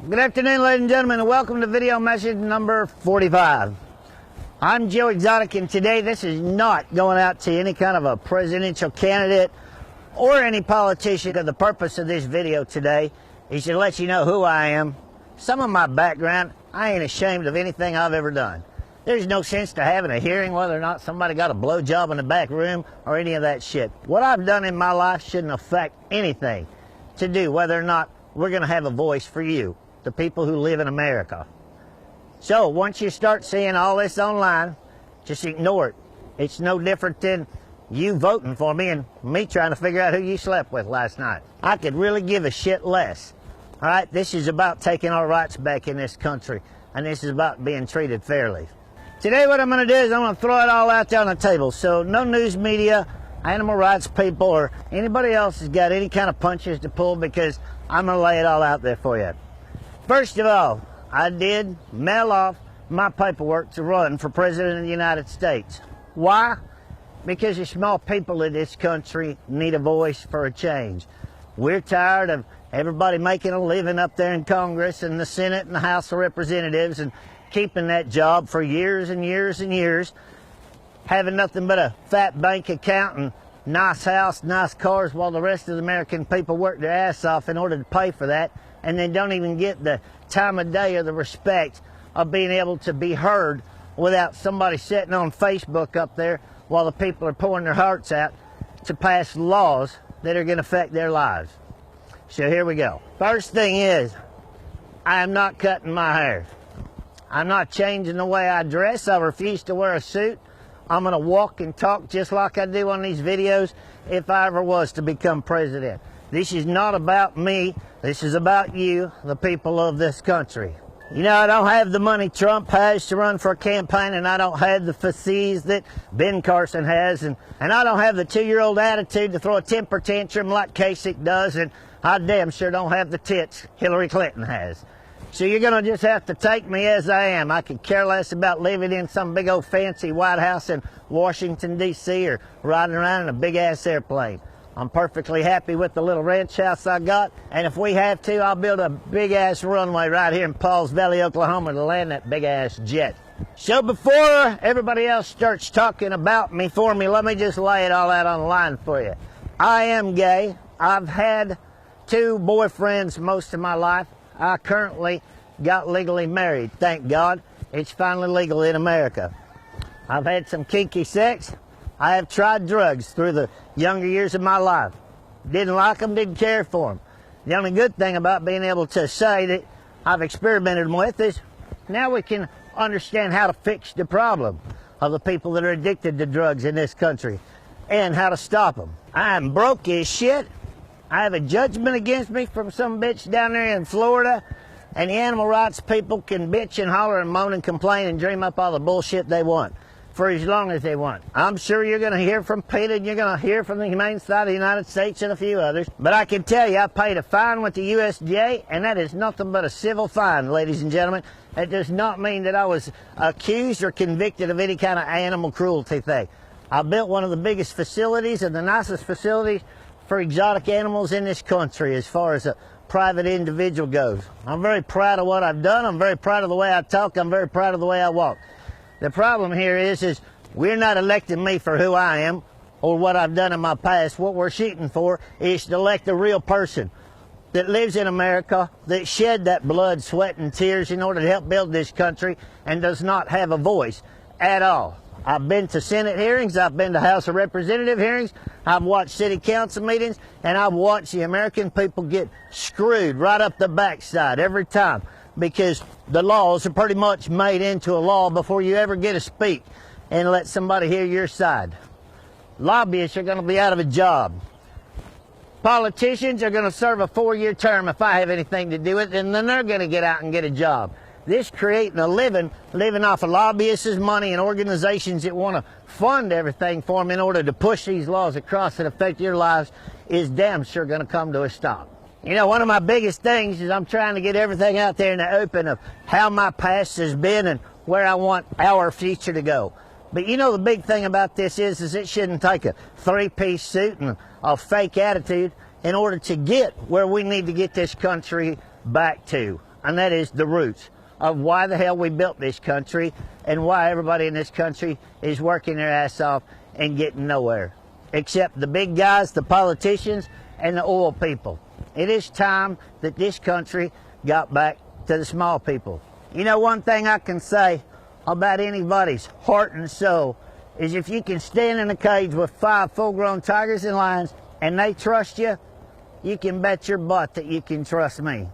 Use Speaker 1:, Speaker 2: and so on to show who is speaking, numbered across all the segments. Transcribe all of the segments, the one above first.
Speaker 1: Good afternoon, ladies and gentlemen, and welcome to video message number 45. I'm Joe Exotic, and today this is not going out to any kind of a presidential candidate or any politician. The purpose of this video today is to let you know who I am, some of my background. I ain't ashamed of anything I've ever done. There's no sense to having a hearing whether or not somebody got a blowjob in the back room or any of that shit. What I've done in my life shouldn't affect anything to do whether or not we're going to have a voice for you, the people who live in America. So once you start seeing all this online, just ignore it. It's no different than you voting for me and me trying to figure out who you slept with last night. I could really give a shit less. All right, this is about taking our rights back in this country, and this is about being treated fairly. Today what I'm going to do is I'm going to throw it all out there on the table. So no news media, animal rights people, or anybody else has got any kind of punches to pull, because I'm going to lay it all out there for you. First of all, I did mail off my paperwork to run for President of the United States. Why? Because the small people of this country need a voice for a change. We're tired of everybody making a living up there in Congress and the Senate and the House of Representatives and keeping that job for years and years and years, having nothing but a fat bank account and nice house, nice cars, while the rest of the American people work their ass off in order to pay for that, and then don't even get the time of day or the respect of being able to be heard without somebody sitting on Facebook up there while the people are pouring their hearts out to pass laws that are going to affect their lives. So here we go. First thing is, I am not cutting my hair. I'm not changing the way I dress. I refuse to wear a suit. I'm going to walk and talk just like I do on these videos if I ever was to become president. This is not about me. This is about you, the people of this country. You know, I don't have the money Trump has to run for a campaign, and I don't have the physique that Ben Carson has, and I don't have the 2-year-old attitude to throw a temper tantrum like Kasich does, and I damn sure don't have the tits Hillary Clinton has. So you're going to just have to take me as I am. I could care less about living in some big old fancy White House in Washington, D.C. or riding around in a big-ass airplane. I'm perfectly happy with the little ranch house I got, and if we have to, I'll build a big-ass runway right here in Pauls Valley, Oklahoma to land that big-ass jet. So before everybody else starts talking about me for me, let me just lay it all out on the line for you. I am gay. I've had 2 boyfriends most of my life. I currently got legally married, thank God. It's finally legal in America. I've had some kinky sex. I have tried drugs through the younger years of my life. Didn't like them, didn't care for them. The only good thing about being able to say that I've experimented with is now we can understand how to fix the problem of the people that are addicted to drugs in this country and how to stop them. I'm broke as shit. I have a judgment against me from some bitch down there in Florida, and the animal rights people can bitch and holler and moan and complain and dream up all the bullshit they want for as long as they want. I'm sure you're going to hear from PETA, and you're going to hear from the Humane Society of the United States and a few others. But I can tell you, I paid a fine with the USDA, and that is nothing but a civil fine, ladies and gentlemen. That does not mean that I was accused or convicted of any kind of animal cruelty thing. I built one of the biggest facilities and the nicest facilities for exotic animals in this country as far as a private individual goes. I'm very proud of what I've done. I'm very proud of the way I talk. I'm very proud of the way I walk. The problem here is we're not electing me for who I am or what I've done in my past. What we're shooting for is to elect a real person that lives in America, that shed that blood, sweat, and tears in order to help build this country and does not have a voice at all. I've been to Senate hearings, I've been to House of Representative hearings, I've watched city council meetings, and I've watched the American people get screwed right up the backside every time, because the laws are pretty much made into a law before you ever get to speak and let somebody hear your side. Lobbyists are going to be out of a job. Politicians are going to serve a 4-year term if I have anything to do with it, and then they're going to get out and get a job. This creating a living off of lobbyists' money and organizations that want to fund everything for them in order to push these laws across that affect your lives is damn sure going to come to a stop. You know, one of my biggest things is I'm trying to get everything out there in the open of how my past has been and where I want our future to go. But you know, the big thing about this is it shouldn't take a 3-piece suit and a fake attitude in order to get where we need to get this country back to. and that is the roots of why the hell we built this country and why everybody in this country is working their ass off and getting nowhere, except the big guys, the politicians, and the oil people. It is time that this country got back to the small people. You know, one thing I can say about anybody's heart and soul is if you can stand in a cage with 5 full-grown tigers and lions and they trust you, you can bet your butt that you can trust me.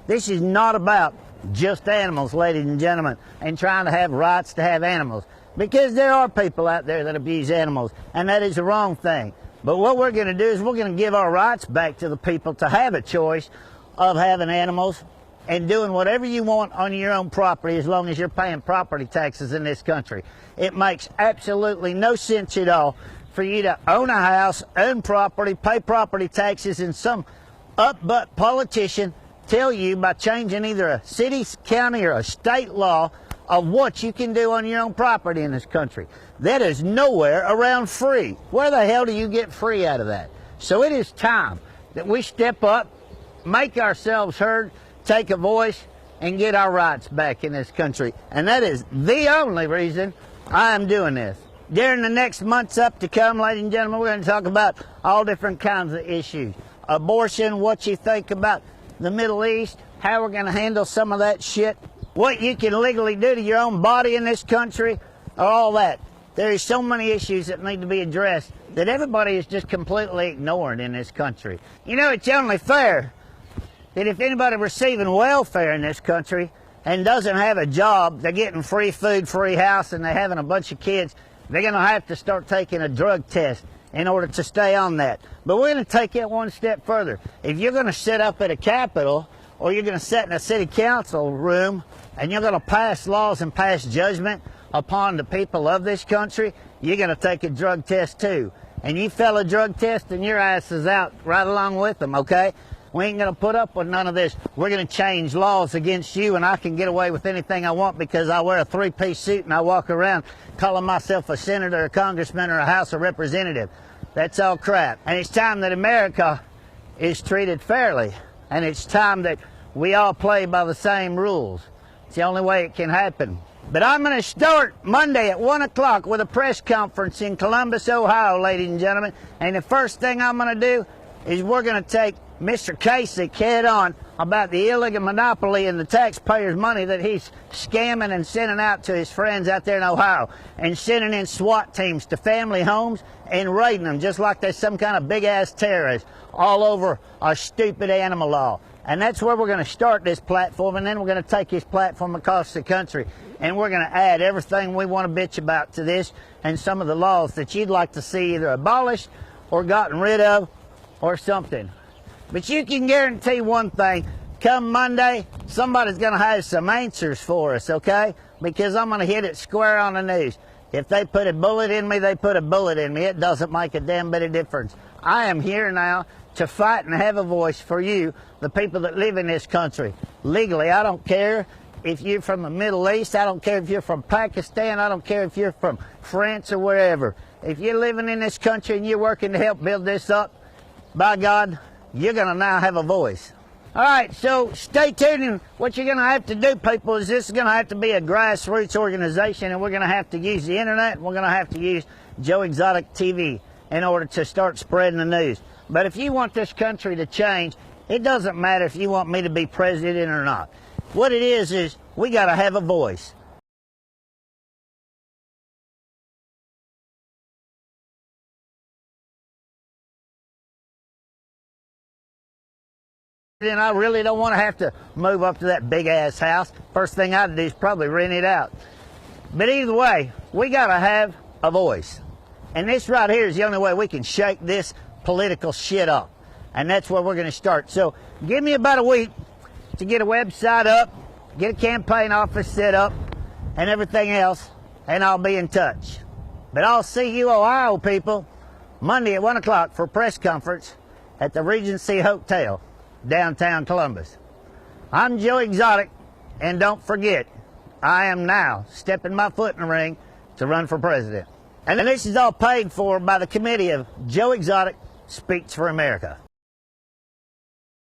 Speaker 1: This is not about just animals, ladies and gentlemen, and trying to have rights to have animals, because there are people out there that abuse animals, and that is the wrong thing. But what we're going to do is we're going to give our rights back to the people to have a choice of having animals and doing whatever you want on your own property as long as you're paying property taxes in this country. It makes absolutely no sense at all for you to own a house, own property, pay property taxes, and some up-butt politician tell you by changing either a city, county, or a state law of what you can do on your own property in this country. That is nowhere around free. Where the hell do you get free out of that? So it is time that we step up, make ourselves heard, take a voice, and get our rights back in this country. And that is the only reason I am doing this. During the next months up to come, ladies and gentlemen, we're going to talk about all different kinds of issues. Abortion, what you think about the Middle East, how we're going to handle some of that shit, what you can legally do to your own body in this country, or all that. There is so many issues that need to be addressed that everybody is just completely ignoring in this country. You know, it's only fair that if anybody receiving welfare in this country and doesn't have a job, they're getting free food, free house, and they're having a bunch of kids, they're going to have to start taking a drug test in order to stay on that. But we're going to take it one step further. If you're going to sit up at a Capitol, or you're going to sit in a city council room and you're going to pass laws and pass judgment upon the people of this country, you're going to take a drug test too. And you fail a drug test and your ass is out right along with them, okay? We ain't going to put up with none of this. We're going to change laws against you, and I can get away with anything I want because I wear a 3-piece suit and I walk around calling myself a senator, a congressman, or a House of Representative. That's all crap. And it's time that America is treated fairly. And it's time that we all play by the same rules. It's the only way it can happen. But I'm going to start Monday at 1 o'clock with a press conference in Columbus, Ohio, ladies and gentlemen. And the first thing I'm going to do is we're going to take Mr. Kasich head on about the illegal monopoly and the taxpayers' money that he's scamming and sending out to his friends out there in Ohio, and sending in SWAT teams to family homes and raiding them just like they're some kind of big-ass terrorist all over our stupid animal law. And that's where we're going to start this platform, and then we're going to take this platform across the country, and we're going to add everything we want to bitch about to this, and some of the laws that you'd like to see either abolished or gotten rid of or something. But you can guarantee one thing: come Monday, somebody's going to have some answers for us, okay? Because I'm going to hit it square on the news. If they put a bullet in me, they put a bullet in me. It doesn't make a damn bit of difference. I am here now to fight and have a voice for you, the people that live in this country. Legally, I don't care if you're from the Middle East. I don't care if you're from Pakistan. I don't care if you're from France or wherever. If you're living in this country and you're working to help build this up, by God, you're going to now have a voice. All right, so stay tuned, and what you're going to have to do, people, is this is going to have to be a grassroots organization, and we're going to have to use the internet, and we're going to have to use JoeExoticTV in order to start spreading the news. But if you want this country to change, it doesn't matter if you want me to be president or not. What it is we got to have a voice. And I really don't want to have to move up to that big-ass house. First thing I'd do is probably rent it out. But either way, we got to have a voice. And this right here is the only way we can shake this political shit up. And that's where we're going to start. So give me about a week to get a website up, get a campaign office set up, and everything else, and I'll be in touch. But I'll see you Ohio people Monday at 1 o'clock for a press conference at the Regency Hotel, downtown Columbus. I'm Joe Exotic, and don't forget, I am now stepping my foot in the ring to run for president. And this is all paid for by the committee of Joe Exotic Speaks for America.